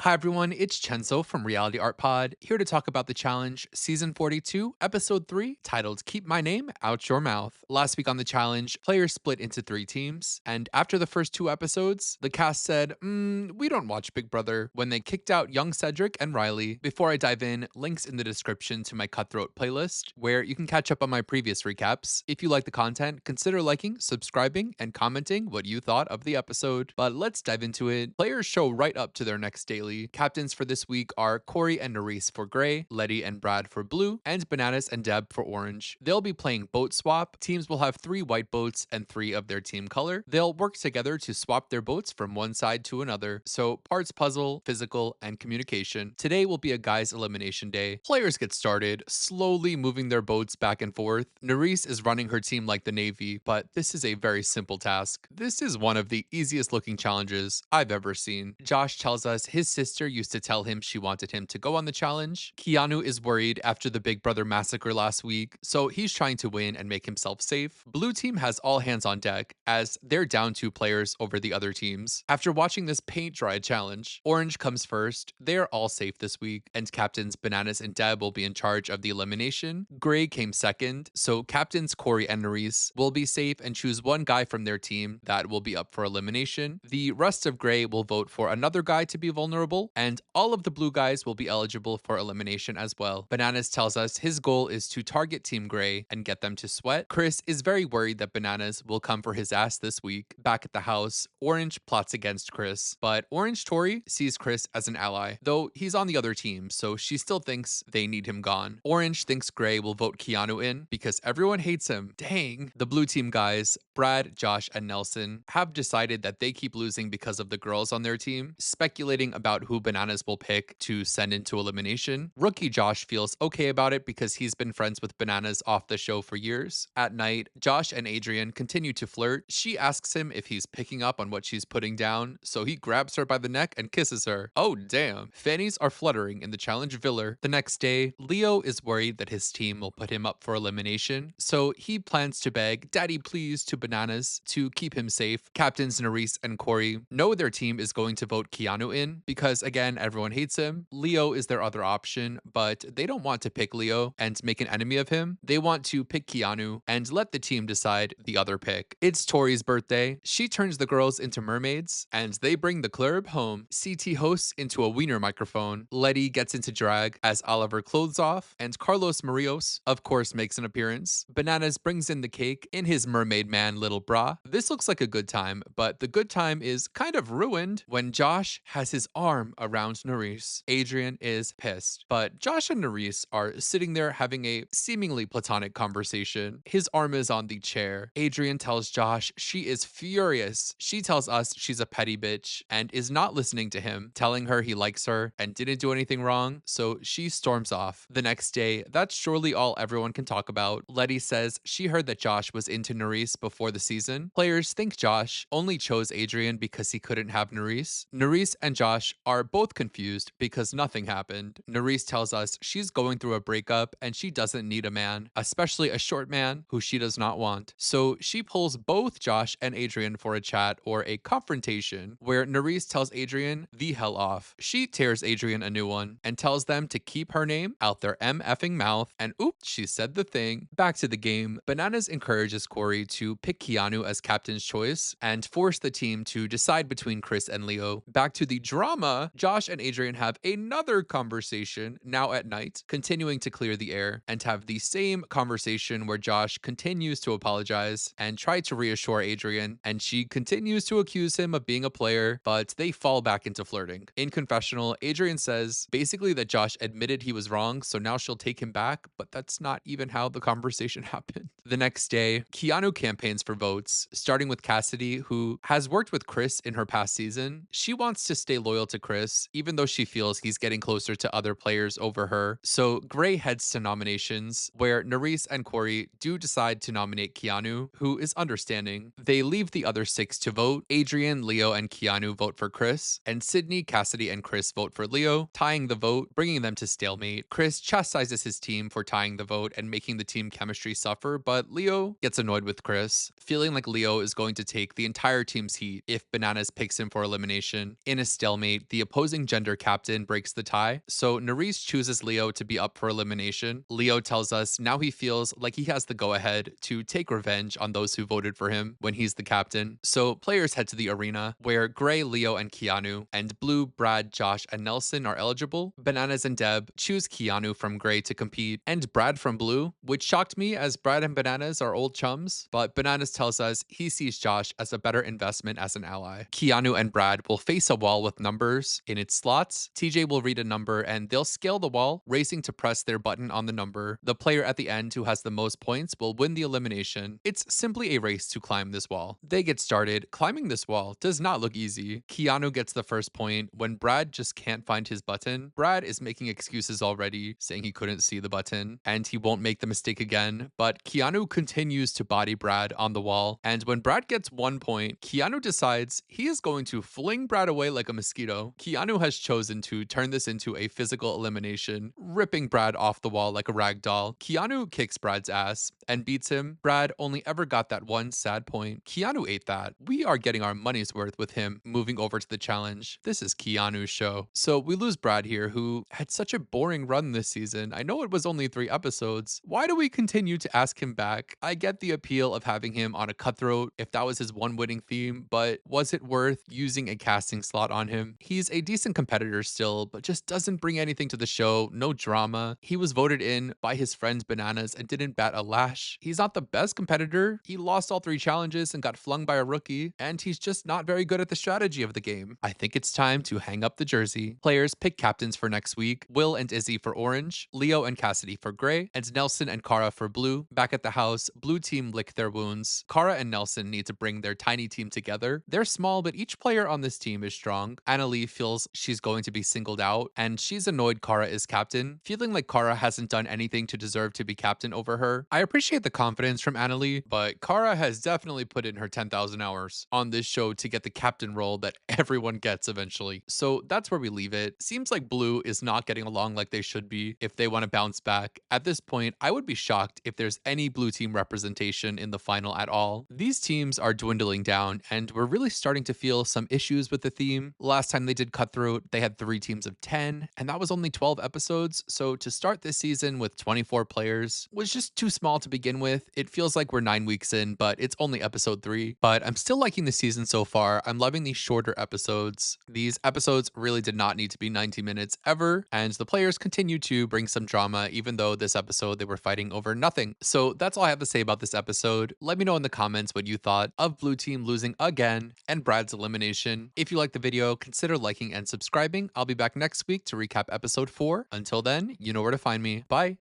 Hi everyone, it's Chenzo from Reality Art Pod, here to talk about the challenge Season 42, Episode 3, titled Keep My Name Out Your Mouth. Last week on the challenge, players split into three teams, and after the first two episodes, the cast said, we don't watch Big Brother, when they kicked out young Cedric and Riley. Before I dive in, links in the description to my Cutthroat playlist, where you can catch up on my previous recaps. If you like the content, consider liking, subscribing, and commenting what you thought of the episode. But let's dive into it. Players show right up to their next daily. Captains for this week are Corey and Nerys for gray, Letty and Brad for blue, and Bananas and Deb for orange. They'll be playing boat swap. Teams will have 3 white boats and 3 of their team color. They'll work together to swap their boats from one side to another. So parts puzzle, physical, and communication. Today will be a guys elimination day. Players get started, slowly moving their boats back and forth. Nerys is running her team like the Navy, but this is a very simple task. This is one of the easiest looking challenges I've ever seen. Josh tells us his sister used to tell him she wanted him to go on the challenge. Keanu is worried after the Big Brother massacre last week, so he's trying to win and make himself safe. Blue team has all hands on deck, as they're down 2 players over the other teams. After watching this paint dry challenge, Orange comes first. They're all safe this week, and captains Bananas and Deb will be in charge of the elimination. Gray came second, so captains Corey and Nerys will be safe and choose one guy from their team that will be up for elimination. The rest of Gray will vote for another guy to be vulnerable, and all of the blue guys will be eligible for elimination as well. Bananas tells us his goal is to target Team Gray and get them to sweat. Chris is very worried that Bananas will come for his ass this week. Back at the house, Orange plots against Chris, but Orange Tori sees Chris as an ally, though he's on the other team, so she still thinks they need him gone. Orange thinks Gray will vote Keanu in because everyone hates him. Dang. The blue team guys, Brad, Josh, and Nelson, have decided that they keep losing because of the girls on their team, speculating about who Bananas will pick to send into elimination. Rookie Josh feels okay about it because he's been friends with Bananas off the show for years. At night, Josh and Adrian continue to flirt. She asks him if he's picking up on what she's putting down, so he grabs her by the neck and kisses her. Oh damn. Fannies are fluttering in the challenge villa. The next day, Leo is worried that his team will put him up for elimination, so he plans to beg Daddy please to Bananas to keep him safe. Captains Nerys and Corey know their team is going to vote Keanu in because again, everyone hates him. Leo is their other option, but they don't want to pick Leo and make an enemy of him. They want to pick Keanu and let the team decide the other pick. It's Tori's birthday. She turns the girls into mermaids, and they bring the club home. CT hosts into a wiener microphone. Letty gets into drag as Oliver clothes off, and Carlos Marios, of course, makes an appearance. Bananas brings in the cake in his mermaid man little bra. This looks like a good time, but the good time is kind of ruined when Josh has his arm around Nerys. Adrian is pissed, but Josh and Nerys are sitting there having a seemingly platonic conversation. His arm is on the chair. Adrian tells Josh she is furious. She tells us she's a petty bitch and is not listening to him, telling her he likes her and didn't do anything wrong, so she storms off. The next day, that's surely all everyone can talk about. Letty says she heard that Josh was into Nerys before the season. Players think Josh only chose Adrian because he couldn't have Nerys. Nerys and Josh are both confused because nothing happened. Nerys tells us she's going through a breakup and she doesn't need a man, especially a short man who she does not want. So she pulls both Josh and Adrian for a chat or a confrontation where Nerys tells Adrian the hell off. She tears Adrian a new one and tells them to keep her name out their effing mouth, and oops, she said the thing. Back to the game. Bananas encourages Corey to pick Keanu as captain's choice and force the team to decide between Chris and Leo. Back to the drama, Josh and Adrian have another conversation now at night, continuing to clear the air, and have the same conversation where Josh continues to apologize and try to reassure Adrian, and she continues to accuse him of being a player, but they fall back into flirting. In confessional, Adrian says basically that Josh admitted he was wrong, so now she'll take him back, but that's not even how the conversation happened. The next day, Keanu campaigns for votes, starting with Cassidy, who has worked with Chris in her past season. She wants to stay loyal to Chris, even though she feels he's getting closer to other players over her. So Gray heads to nominations, where Nerys and Corey do decide to nominate Keanu, who is understanding. They leave the other 6 to vote. Adrian, Leo, and Keanu vote for Chris, and Sydney, Cassidy, and Chris vote for Leo, tying the vote, bringing them to stalemate. Chris chastises his team for tying the vote and making the team chemistry suffer, but Leo gets annoyed with Chris, feeling like Leo is going to take the entire team's heat if Bananas picks him for elimination. In a stalemate, the opposing gender captain breaks the tie, so Nerys chooses Leo to be up for elimination. Leo tells us now he feels like he has the go-ahead to take revenge on those who voted for him when he's the captain. So players head to the arena, where Gray, Leo, and Keanu, and Blue, Brad, Josh, and Nelson are eligible. Bananas and Deb choose Keanu from Gray to compete, and Brad from Blue, which shocked me as Brad and Bananas are old chums, but Bananas tells us he sees Josh as a better investment as an ally. Keanu and Brad will face a wall with numbers in its slots. TJ will read a number and they'll scale the wall, racing to press their button on the number. The player at the end who has the most points will win the elimination. It's simply a race to climb this wall. They get started. Climbing this wall does not look easy. Keanu gets the first point when Brad just can't find his button. Brad is making excuses already, saying he couldn't see the button and he won't make the mistake again, but Keanu continues to body Brad on the wall, and when Brad gets 1 point, Keanu decides he is going to fling Brad away like a mosquito. Keanu has chosen to turn this into a physical elimination, ripping Brad off the wall like a rag doll. Keanu kicks Brad's ass and beats him. Brad only ever got that one sad point. Keanu ate that. We are getting our money's worth with him moving over to the challenge. This is Keanu's show. So we lose Brad here, who had such a boring run this season. I know it was only 3 episodes. Why do we continue to ask him back? I get the appeal of having him on a Cutthroat if that was his one winning theme, but was it worth using a casting slot on him? He's a decent competitor still, but just doesn't bring anything to the show, no drama. He was voted in by his friends Bananas and didn't bat a lash. He's not the best competitor. He lost all 3 challenges and got flung by a rookie, and he's just not very good at the strategy of the game. I think it's time to hang up the jersey. Players pick captains for next week. Will and Izzy for orange, Leo and Cassidy for gray, and Nelson and Kara for blue. Back at the house, blue team lick their wounds. Kara and Nelson need to bring their tiny team together. They're small, but each player on this team is strong. Annalie feels she's going to be singled out, and she's annoyed Kara is captain, feeling like Kara hasn't done anything to deserve to be captain over her. I appreciate the confidence from Annalie, but Kara has definitely put in her 10,000 hours on this show to get the captain role that everyone gets eventually. So that's where we leave it. Seems like Blue is not getting along like they should be if they want to bounce back. At this point, I would be shocked if there's any blue team representation in the final at all. These teams are dwindling down, and we're really starting to feel some issues with the theme. Last time they did Cutthroat, they had 3 teams of 10, and that was only 12 episodes, so to start this season with 24 players was just too small to begin with. It feels like we're 9 weeks in, but it's only episode 3. But I'm still liking the season so far. I'm loving these shorter episodes. These episodes really did not need to be 90 minutes ever, and the players continue to bring some drama, even though this episode they were fighting over nothing. So that's all I have to say about this episode. Let me know in the comments what you thought of Blue Team losing again and Brad's elimination. If you liked the video, consider liking and subscribing. I'll be back next week to recap episode 4. Until then, you know where to find me. Bye.